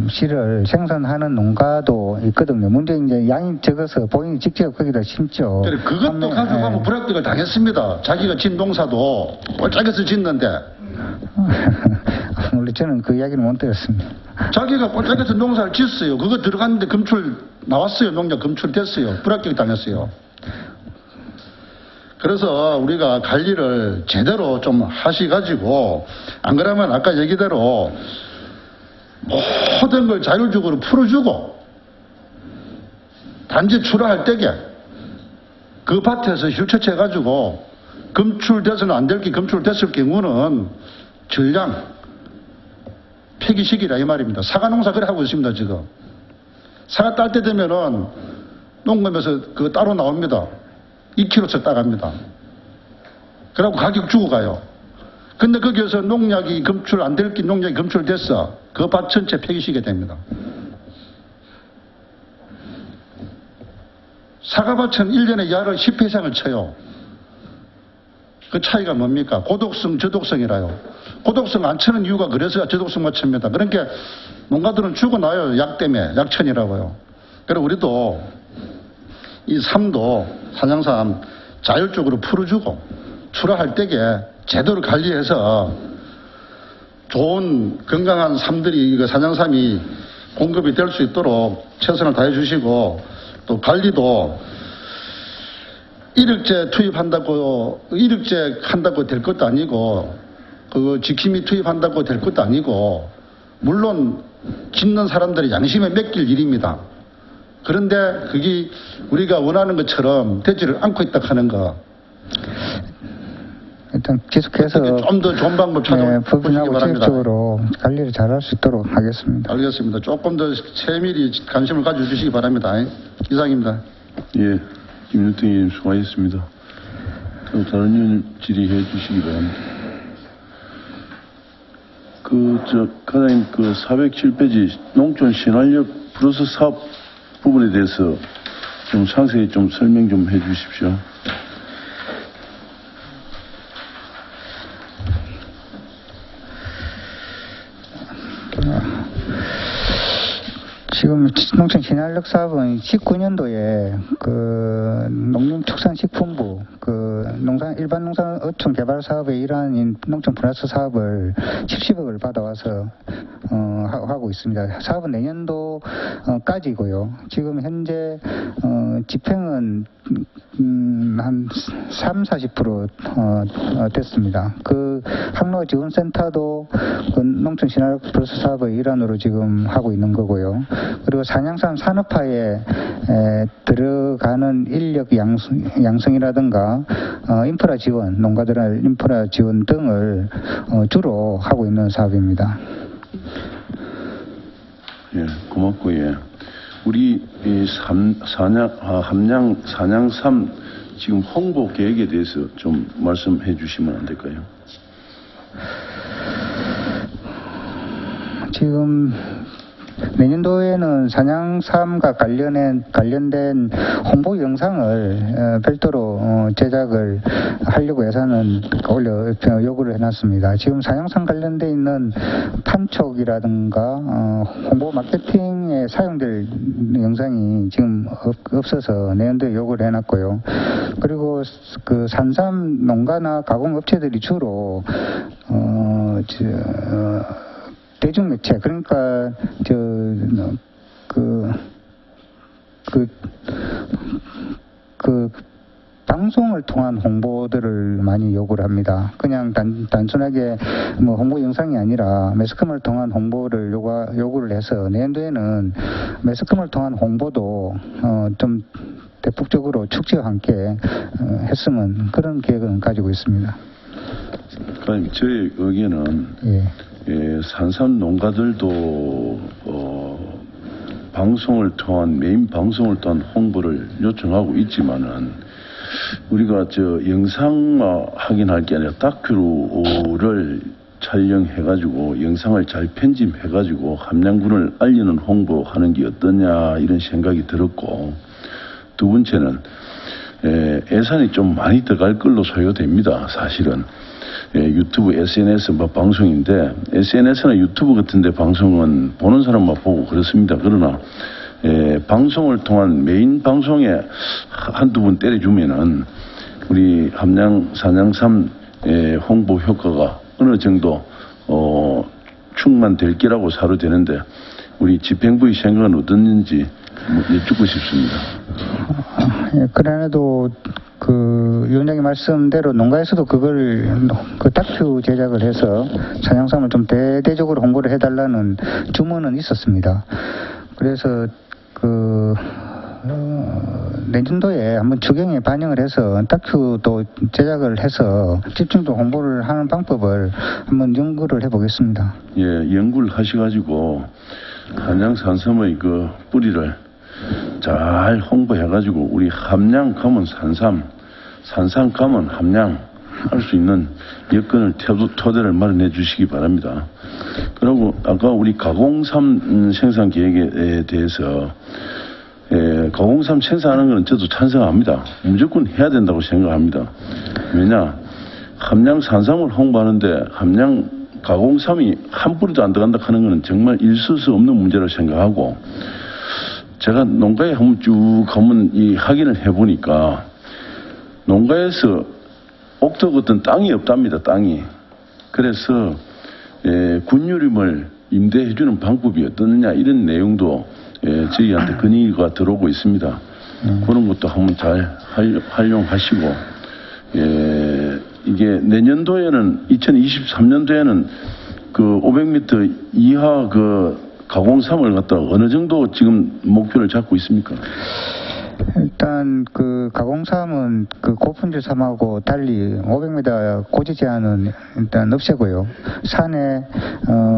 씨를 생산하는 농가도 있거든요. 문제 이제 양이 적어서 본인이 직접 거기다 심죠. 그래 그것도 가져가면 불합격을 당했습니다. 자기가 진 농사도 꼴짝에서 짓는데. 원래 저는 그 이야기는 못 들었습니다. 자기가 꼴짝에서 농사를 짓어요. 그거 들어갔는데 검출 나왔어요. 농약 검출됐어요. 불합격 당했어요. 그래서 우리가 관리를 제대로 좀 하시가지고 안 그러면 아까 얘기대로 모든 걸 자율적으로 풀어주고 단지 출하할 때에 그 밭에서 실처해가지고 검출돼서는 안 될 게 검출됐을 경우는 전량 폐기시키라 이 말입니다. 사과 농사 그래 하고 있습니다 지금. 사과 딸 때 되면은 농검에서 그 따로 나옵니다. 2kg씩 따갑니다. 그러고 가격 주고 가요. 근데 거기에서 농약이 검출 안 될 게 농약이 검출됐어. 그 밭 전체 폐기시게 됩니다. 사과밭은 1년에 야를 10회 이상을 쳐요. 그 차이가 뭡니까? 고독성, 저독성이라요. 고독성 안 치는 이유가 그래서 저독성만 칩니다. 그러니까 농가들은 죽어나요. 약 때문에. 약천이라고요. 그래서 우리도 이 삶도 산양삼 자율적으로 풀어주고 출하할 때에 제대로 관리해서 좋은 건강한 삶들이 이거 산양삼이 공급이 될 수 있도록 최선을 다해 주시고 또 관리도 이력제 투입한다고 이력제 한다고 될 것도 아니고 그 지킴이 투입한다고 될 것도 아니고 물론 짓는 사람들의 양심에 맡길 일입니다. 그런데 그게 우리가 원하는 것처럼 되지를 않고 있다 하는 거. 일단 계속해서 좀 더 좋은 방법 찾아보시기 법인하고 바랍니다. 지역적으로 관리를 잘할 수 있도록 하겠습니다. 알겠습니다. 조금 더 세밀히 관심을 가져주시기 바랍니다. 이상입니다. 예, 김윤태 의원님 수고하셨습니다. 그럼 다른 의원 질의해 주시기 바랍니다. 과장님, 407페이지 농촌 신활력 플러스 사업 부분에 대해서 좀 상세히 좀 설명 좀 해 주십시오. 지금 농촌 신활력 사업은 19년도에 그 농림축산식품부 일반 농산 어촌 개발 사업의 일환인 농촌 플러스 사업을 70억을 받아와서 하고 있습니다. 사업은 내년도까지고요. 지금 현재 집행은 한 30-40% 됐습니다. 그 항로 지원센터도 그 농촌 신활력 플러스 사업의 일환으로 지금 하고 있는 거고요. 그리고 산양삼 산업화에 들어가는 인력 양성이라든가 인프라 지원, 농가들의 인프라 지원 등을 주로 하고 있는 사업입니다. 예, 고맙고, 예. 우리 산양삼 지금 홍보 계획에 대해서 좀 말씀해 주시면 안 될까요? 지금 내년도에는 산양삼과 관련된 홍보 영상을 별도로 제작을 하려고 예산을 요구를 해놨습니다. 지금 산양삼 관련돼 있는 판촉이라든가 홍보 마케팅에 사용될 영상이 지금 없어서 내년도에 요구를 해놨고요. 그리고 그 산삼 농가나 가공업체들이 주로 대중매체 그러니까 방송을 통한 홍보들을 많이 요구를 합니다. 그냥 단순하게 뭐 홍보 영상이 아니라 매스컴을 통한 홍보를 요구를 해서 내년도에는 매스컴을 통한 홍보도 좀 대폭적으로 축제와 함께 했으면 그런 계획을 가지고 있습니다. 그러니까 저희 의견은 산삼 농가들도 방송을 통한 메인 방송을 통한 홍보를 요청하고 있지만은 우리가 영상화 확인할 게 아니라 다큐를 촬영해가지고 영상을 잘 편집해가지고 함량군을 알리는 홍보하는 게 어떠냐 이런 생각이 들었고, 두 번째는 예산이 좀 많이 들어갈 걸로 소요됩니다. 사실은 유튜브, SNS 방송인데 SNS나 유튜브 같은데 방송은 보는 사람만 보고 그렇습니다. 그러나 방송을 통한 메인 방송에 한두 번 때려주면은 우리 산양삼 홍보 효과가 어느 정도 충만될 거라고 사료되는데 우리 집행부의 생각은 어떻는지 여쭙고 싶습니다. 그러나도 위원장님 말씀대로 농가에서도 그걸 다큐 제작을 해서 산양삼을 좀 대대적으로 홍보를 해달라는 주문은 있었습니다. 그래서 내년도에 한번 주경에 반영을 해서 다큐도 제작을 해서 집중도 홍보를 하는 방법을 한번 연구를 해보겠습니다. 연구를 하셔가지고 한양산삼의 뿌리를 잘 홍보해가지고 우리 함량 가면 산삼, 산삼 가면 함량 할 수 있는 여건을 토대를 마련해 주시기 바랍니다. 그리고 아까 우리 가공삼 생산 계획에 대해서 가공삼 생산하는 것은 저도 찬성합니다. 무조건 해야 된다고 생각합니다. 왜냐, 함량 산삼을 홍보하는데 함량 가공삼이 한 뿌리도 안 들어간다 하는 것은 정말 있을 수 없는 문제라고 생각하고, 제가 농가에 한번 쭉 확인을 해보니까 농가에서 옥토 같은 땅이 없답니다. 땅이. 그래서 군유림을 임대해주는 방법이 어떠느냐 이런 내용도 저희한테 건의가 들어오고 있습니다. 그런 것도 한번 잘 활용하시고, 이게 내년도에는 2023년도에는 500m 이하 가공삼을 갖다가 어느 정도 지금 목표를 잡고 있습니까? 일단 가공삼은 고품질 삼하고 달리 500m 고지 제한은 일단 없애고요. 산에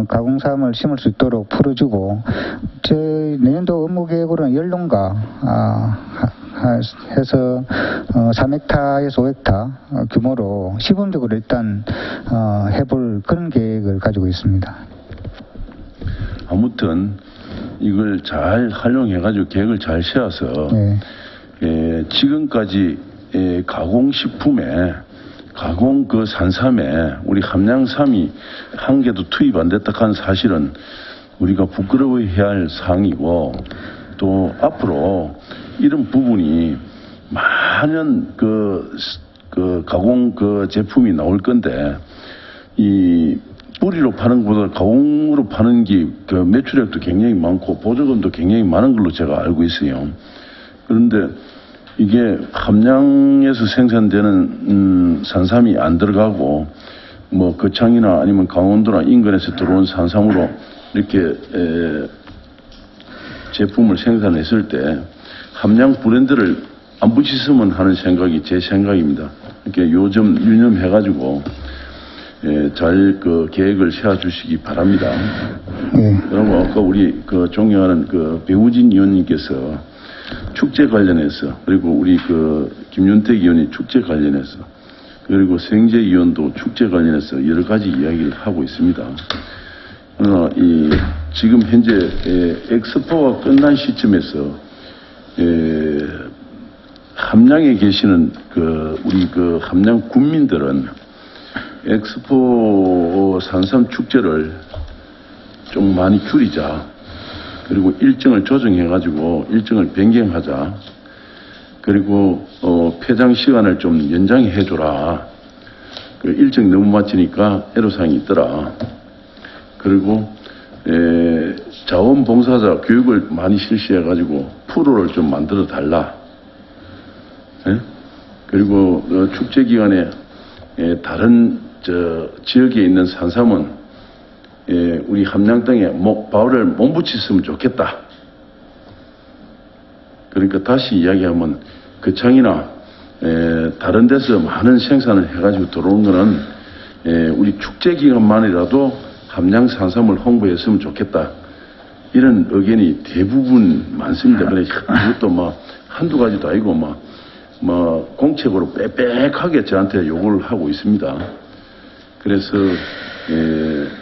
가공삼을 심을 수 있도록 풀어주고, 저희 내년도 업무 계획으로는 열농가 해서 3헥타에서 5헥타 규모로 시범적으로 일단 해볼 그런 계획을 가지고 있습니다. 아무튼 이걸 잘 활용해가지고 계획을 잘 세워서 지금까지 가공식품에 산삼에 우리 함량삼이 한 개도 투입 안 됐다 하는 사실은 우리가 부끄러워해야 할 사항이고, 또 앞으로 이런 부분이 많은 가공 제품이 나올 건데, 이 뿌리로 파는 것보다 가공으로 파는 게 매출액도 굉장히 많고 보조금도 굉장히 많은 걸로 제가 알고 있어요. 그런데 이게 함량에서 생산되는 산삼이 안 들어가고 거창이나 아니면 강원도나 인근에서 들어온 산삼으로 이렇게 제품을 생산했을 때 함량 브랜드를 안 붙였으면 하는 생각이 제 생각입니다. 이렇게 요점 유념해가지고 잘 계획을 세워주시기 바랍니다. 그리고 아까 우리 존경하는 배우진 의원님께서 축제 관련해서, 그리고 우리 김윤택 의원이 축제 관련해서, 그리고 성재 의원도 축제 관련해서 여러 가지 이야기를 하고 있습니다. 그러나 지금 현재 엑스포가 끝난 시점에서 함양에 계시는 우리 함양 군민들은 엑스포 산삼 축제를 좀 많이 줄이자. 그리고 일정을 조정해가지고 일정을 변경하자. 그리고 폐장 시간을 좀 연장해줘라. 그 일정 너무 맞추니까 애로사항이 있더라. 그리고 자원봉사자 교육을 많이 실시해가지고 프로를 좀 만들어 달라. 예? 그리고 축제 기간에 다른 지역에 있는 산삼은 우리 함양 땅에 바울을 몸붙였으면 좋겠다. 그러니까 다시 이야기하면 거창이나 다른 데서 많은 생산을 해가지고 들어오는 거는 우리 축제 기간만이라도 함양 산삼을 홍보했으면 좋겠다. 이런 의견이 대부분 많습니다. 그래 이것도 뭐 한두 가지도 아니고 뭐 공책으로 빽빽하게 저한테 요구를 하고 있습니다. 그래서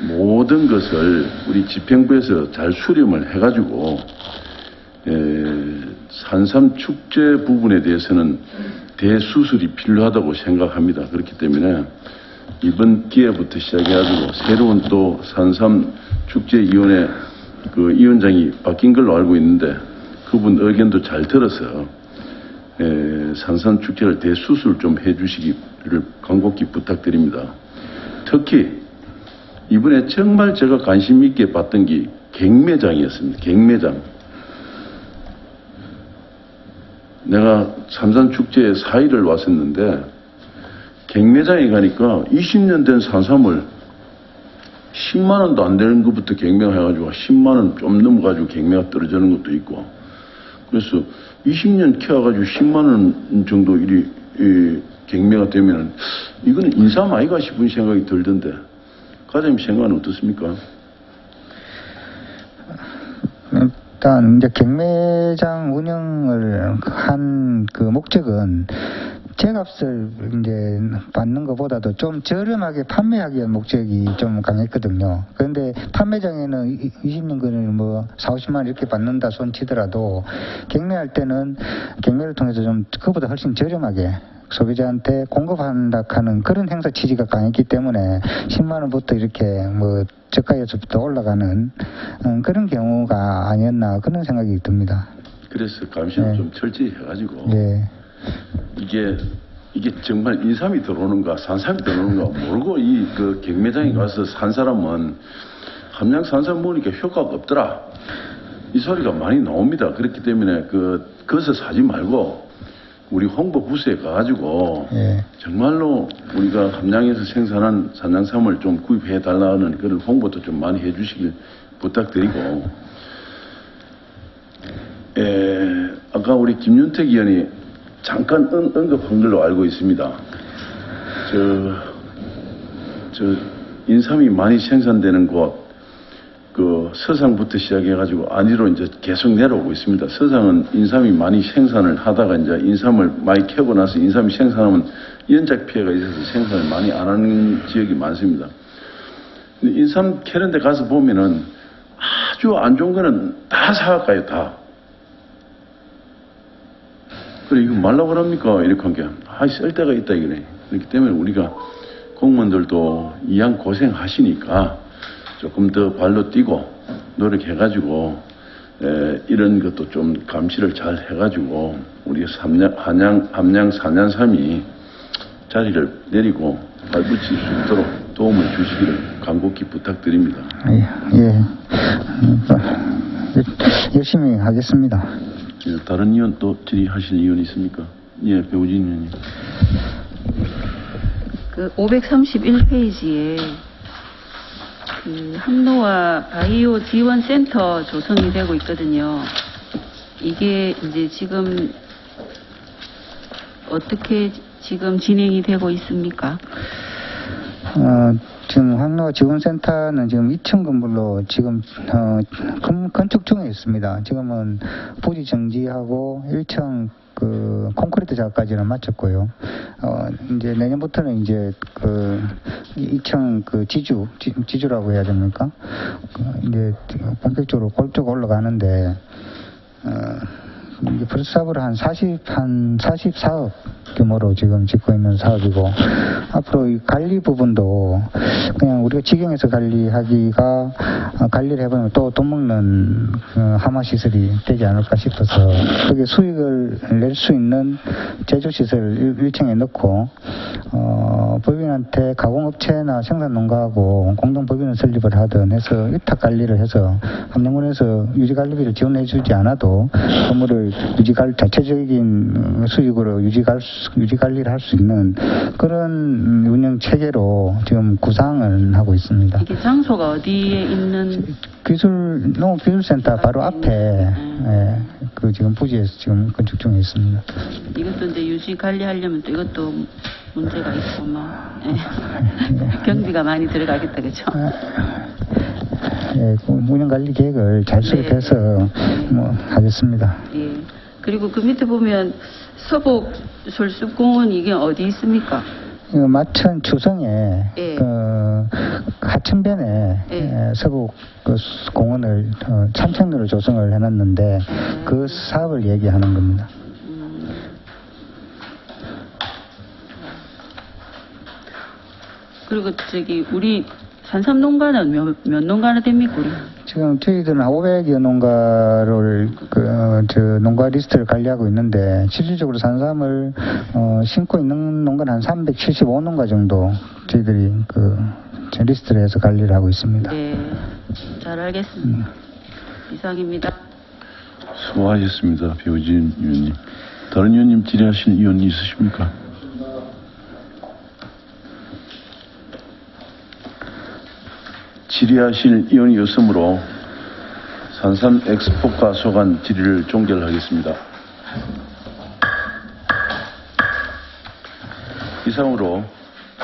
모든 것을 우리 집행부에서 잘 수렴을 해가지고 산삼 축제 부분에 대해서는 대수술이 필요하다고 생각합니다. 그렇기 때문에 이번 기회부터 시작해가지고 새로운 또 산삼 축제위원회 위원장이 바뀐 걸로 알고 있는데 그분 의견도 잘 들어서 산삼 축제를 대수술 좀 해주시기를 간곡히 부탁드립니다. 특히 이번에 정말 제가 관심 있게 봤던 게 갱매장이었습니다. 갱매장. 내가 산삼 축제에 4일을 왔었는데 갱매장에 가니까 20년 된 산삼을 10만 원도 안 되는 것부터 갱매가 해가지고 10만 원 좀 넘어가지고 갱매가 떨어지는 것도 있고 그래서 20년 키워가지고 10만 원 정도 갱매가 되면은 이거는 인삼 아이가 싶은 생각이 들던데 과장님 생각은 어떻습니까? 일단 이제 갱매장 운영을 한 그 목적은 제값을 이제 받는 것보다도 좀 저렴하게 판매하기 위한 목적이 좀 강했거든요. 그런데 판매장에는 20년 전에 뭐 4, 50만 원 이렇게 받는다 손 치더라도 갱매할 때는 갱매를 통해서 좀 그보다 훨씬 저렴하게 소비자한테 공급한다 하는 그런 행사 취지가 강했기 때문에 10만 원부터 이렇게 뭐 저가에서부터 올라가는 그런 경우가 아니었나 그런 생각이 듭니다. 그래서 감시를 네. 좀 철저히 해가지고 예. 이게 정말 인삼이 들어오는가 산삼이 들어오는가 모르고 갱매장에 가서 산 사람은 함양 산삼 먹으니까 효과가 없더라 이 소리가 많이 나옵니다. 그렇기 때문에 거기서 사지 말고 우리 홍보 부서에 가가지고 예. 정말로 우리가 함양에서 생산한 산양삼을 좀 구입해 달라는 그런 홍보도 좀 많이 해주시길 부탁드리고 아까 우리 김윤택 의원이 잠깐 언급한 걸로 알고 있습니다. 인삼이 많이 생산되는 곳, 서상부터 시작해가지고 안위로 이제 계속 내려오고 있습니다. 서상은 인삼이 많이 생산을 하다가 이제 인삼을 많이 캐고 나서 인삼이 생산하면 연작 피해가 있어서 생산을 많이 안 하는 지역이 많습니다. 근데 인삼 캐는 데 가서 보면은 아주 안 좋은 거는 다 사갈까요, 다. 그래, 이거 말라고 그럽니까? 이렇게 한 게. 쓸 데가 있다, 이거네. 그렇기 때문에 우리가 공무원들도 이양 고생하시니까 조금 더 발로 뛰고 노력해가지고, 이런 것도 좀 감시를 잘 해가지고, 우리 함양 산양삼이 자리를 내리고 발붙일 수 있도록 도움을 주시기를 간곡히 부탁드립니다. 예. 열심히 하겠습니다. 다른 의원 또 질의하실 의원이 있습니까? 예, 배우진 의원님. 531페이지에 항노화 바이오 지원센터 조성이 되고 있거든요. 이게 이제 지금 어떻게 지금 진행이 되고 있습니까? 지금 항노화 지원센터는 지금 2층 건물로 지금 건축 중에 있습니다. 지금은 부지 정지하고 1층 콘크리트 작업까지는 마쳤고요. 이제 내년부터는 이제 이천 그 지주라고 해야 됩니까? 이제 본격적으로 골쭉 올라가는데, 이게 프로사업을 한 44억 규모로 지금 짓고 있는 사업이고, 앞으로 이 관리 부분도 그냥 우리가 직영에서 관리하기가, 관리를 해보면 또 돈 먹는 하마 시설이 되지 않을까 싶어서, 그게 수익을 낼 수 있는 제조시설 1층에 넣고, 법인한테 가공업체나 생산농가하고 공동법인을 설립을 하든 해서 위탁 관리를 해서 함양군에서 유지관리비를 지원해주지 않아도 건물을 자체적인 수익으로 유지관리를 할 수 있는 그런 운영 체계로 지금 구상을 하고 있습니다. 이게 장소가 어디에 있는? 농업기술센터 바로 앞에 그 지금 부지에서 지금 건축 중에 있습니다. 이것도 이제 유지 관리하려면 또 이것도 문제가 있고 경비가 많이 들어가겠다, 그죠? 그 운영관리 계획을 잘 수립해서 하겠습니다. 예. 그리고 그 밑에 보면 서복 솔숲공원 이게 어디 있습니까? 마천 주성에 예. 하천변에 예. 서북 그 공원을 산책로를 조성을 해놨는데 그 사업을 얘기하는 겁니다. 그리고 우리 산삼농가는 몇 농가나 됩니까? 우리? 지금 저희들은 500여 농가를 농가 리스트를 관리하고 있는데 실질적으로 산삼을 심고 있는 농가는 한 375농가 정도 저희들이 제 리스트를 해서 관리를 하고 있습니다. 네, 잘 알겠습니다. 이상입니다. 수고하셨습니다. 배우진 의원님. 다른 의원님 질의하실 의원 있으십니까? 질의하실 의원이 없으므로 산삼 엑스포카 소관 질의를 종결하겠습니다. 이상으로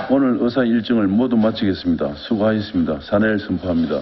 오늘 의사 일정을 모두 마치겠습니다. 수고하셨습니다. 산회를 선포합니다.